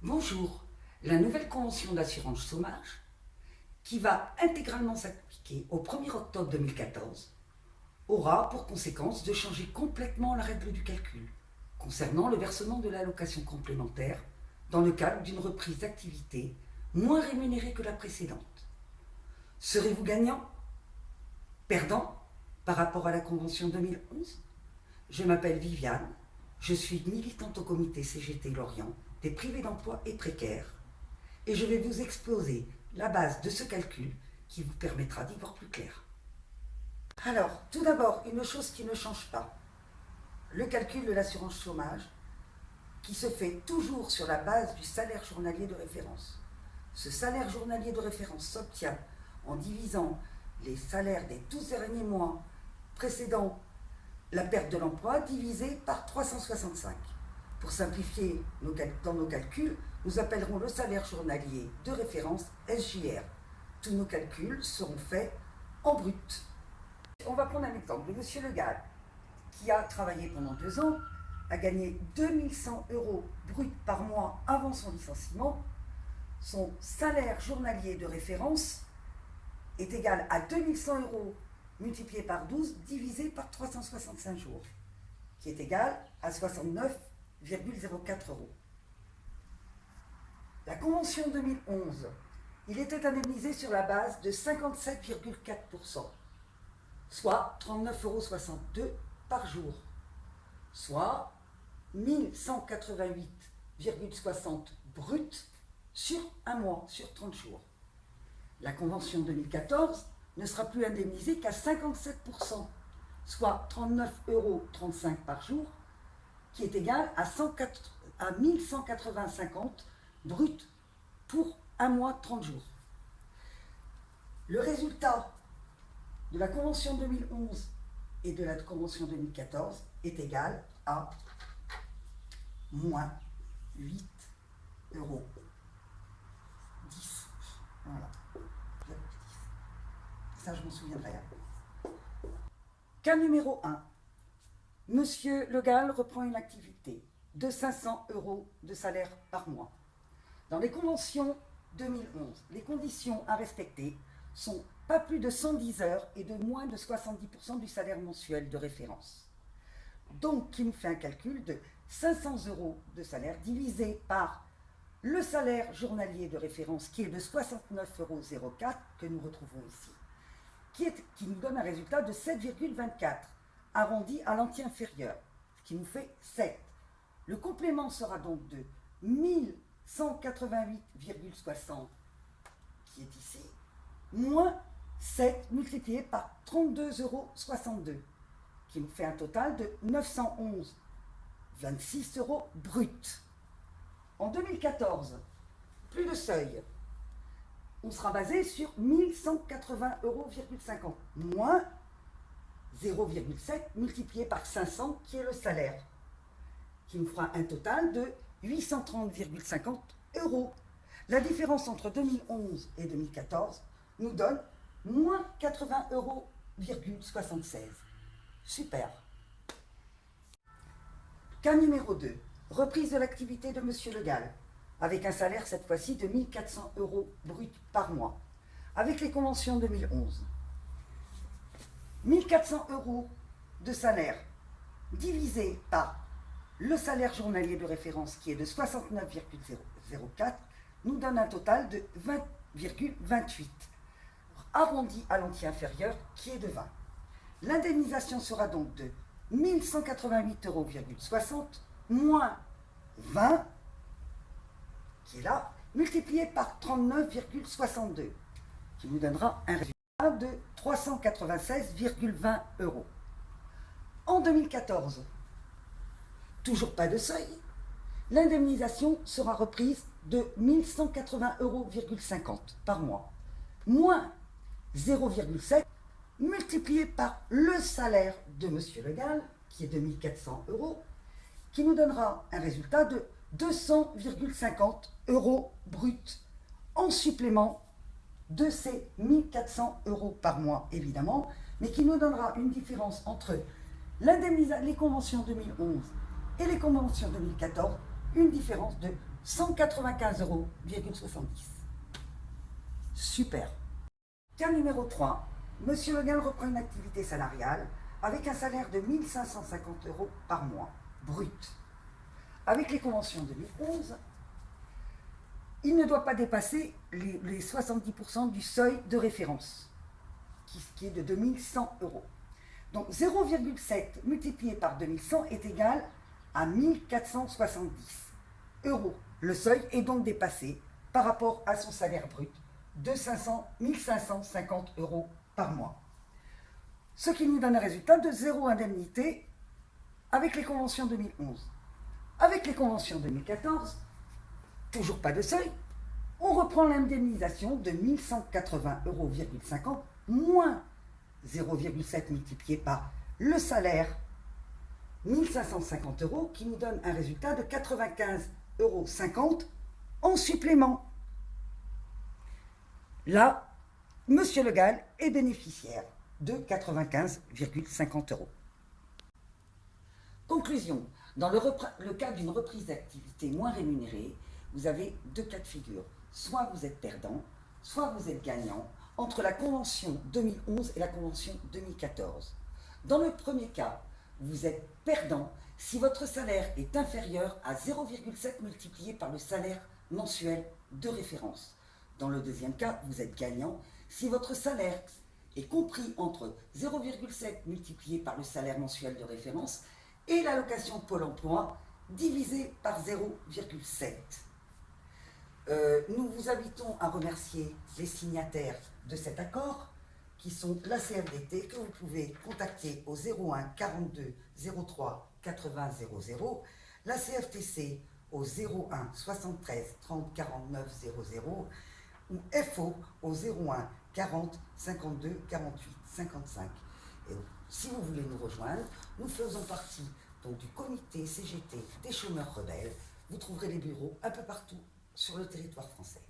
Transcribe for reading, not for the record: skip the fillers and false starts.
Bonjour, la nouvelle convention d'assurance chômage, qui va intégralement s'appliquer au 1er octobre 2014, aura pour conséquence de changer complètement la règle du calcul concernant le versement de l'allocation complémentaire dans le cadre d'une reprise d'activité moins rémunérée que la précédente. Serez-vous gagnant? Perdant par rapport à la convention 2011? Je m'appelle Viviane, je suis militante au comité CGT Lorient des privés d'emploi et précaires, et je vais vous exposer la base de ce calcul qui vous permettra d'y voir plus clair. Alors, tout d'abord, une chose qui ne change pas, le calcul de l'assurance chômage, qui se fait toujours sur la base du salaire journalier de référence. Ce salaire journalier de référence s'obtient en divisant les salaires des 12 derniers mois précédant la perte de l'emploi divisé par 365. Pour simplifier dans nos calculs, nous appellerons le salaire journalier de référence SJR. Tous nos calculs seront faits en brut. On va prendre un exemple. Monsieur Le Gall, qui a travaillé pendant 2 ans, a gagné 2100 € brut par mois avant son licenciement. Son salaire journalier de référence est égal à 2100 € multiplié par 12 divisé par 365 jours, qui est égal à 69,04 €. La convention 2011, il était indemnisé sur la base de 57,4%, soit 39,62 € par jour, soit 1188,60 € brut sur un mois, sur 30 jours. La convention 2014 ne sera plus indemnisée qu'à 57%, soit 39,35 € par jour, qui est égal à 1185,50 € brut pour un mois, 30 jours. Le résultat de la convention 2011 et de la convention 2014 est égal à moins 8,10 €. Voilà. Ça, je m'en souviendrai. Cas numéro 1. Monsieur Le Gall reprend une activité de 500 € de salaire par mois. Dans les conventions 2011, les conditions à respecter sont pas plus de 110 heures et de moins de 70% du salaire mensuel de référence. Donc, qui nous fait un calcul de 500 € de salaire divisé par le salaire journalier de référence qui est de 69,04 € que nous retrouvons ici, qui nous donne un résultat de 7,24 arrondi à l'entier inférieur, ce qui nous fait 7. Le complément sera donc de 1188,60 qui est ici, moins 7 multiplié par 32,62 qui nous fait un total de 911,26 € brut. En 2014, plus de seuil. On sera basé sur 1180,50 € moins 0,7 multiplié par 500 qui est le salaire, qui nous fera un total de 830,50 €. La différence entre 2011 et 2014 nous donne moins 80,76 €. Super. Cas numéro 2. Reprise de l'activité de Monsieur Le Gall, avec un salaire cette fois-ci de 1400 € brut par mois, avec les conventions 2011. 1400 € de salaire divisé par le salaire journalier de référence qui est de 69,04 nous donne un total de 20,28, arrondi à l'entier inférieur qui est de 20. L'indemnisation sera donc de 1188,60 € moins 20, qui est là, multiplié par 39,62, qui nous donnera un résultat de 396,20 €. En 2014, toujours pas de seuil, l'indemnisation sera reprise de 1180,50 € par mois, moins 0,7 multiplié par le salaire de Monsieur Le Gall, qui est de 1400 €, qui nous donnera un résultat de 200,50 € brut, en supplément de ces 1400 € par mois, évidemment, mais qui nous donnera une différence entre les conventions 2011 et les conventions 2014, une différence de 195,70 euros. Super. Cas numéro 3. Monsieur Le Gall reprend une activité salariale avec un salaire de 1 550 euros par mois, brut. Avec les conventions 2011, il ne doit pas dépasser les 70% du seuil de référence, qui est de 2100 euros. Donc 0,7 multiplié par 2100 est égal à 1470 euros. Le seuil est donc dépassé par rapport à son salaire brut de 1550 euros par mois. Ce qui nous donne un résultat de 0 indemnité avec les conventions 2011. Avec les conventions 2014, toujours pas de seuil, on reprend l'indemnisation de 1180,50 euros moins 0,7 multiplié par le salaire 1550 euros qui nous donne un résultat de 95,50 euros en supplément. Là, Monsieur Le Gall est bénéficiaire de 95,50 euros. Conclusion, dans le cas d'une reprise d'activité moins rémunérée, vous avez deux cas de figure. Soit vous êtes perdant, soit vous êtes gagnant entre la convention 2011 et la convention 2014. Dans le premier cas, vous êtes perdant si votre salaire est inférieur à 0,7 multiplié par le salaire mensuel de référence. Dans le deuxième cas, vous êtes gagnant si votre salaire est compris entre 0,7 multiplié par le salaire mensuel de référence et l'allocation Pôle emploi divisé par 0,7. Nous vous invitons à remercier les signataires de cet accord, qui sont la CFDT, que vous pouvez contacter au 01 42 03 80 00, la CFTC au 01 73 30 49 00, ou FO au 01 40 52 48 55. Et si vous voulez nous rejoindre, nous faisons partie donc, du comité CGT des chômeurs rebelles. Vous trouverez les bureaux un peu partout sur le territoire français.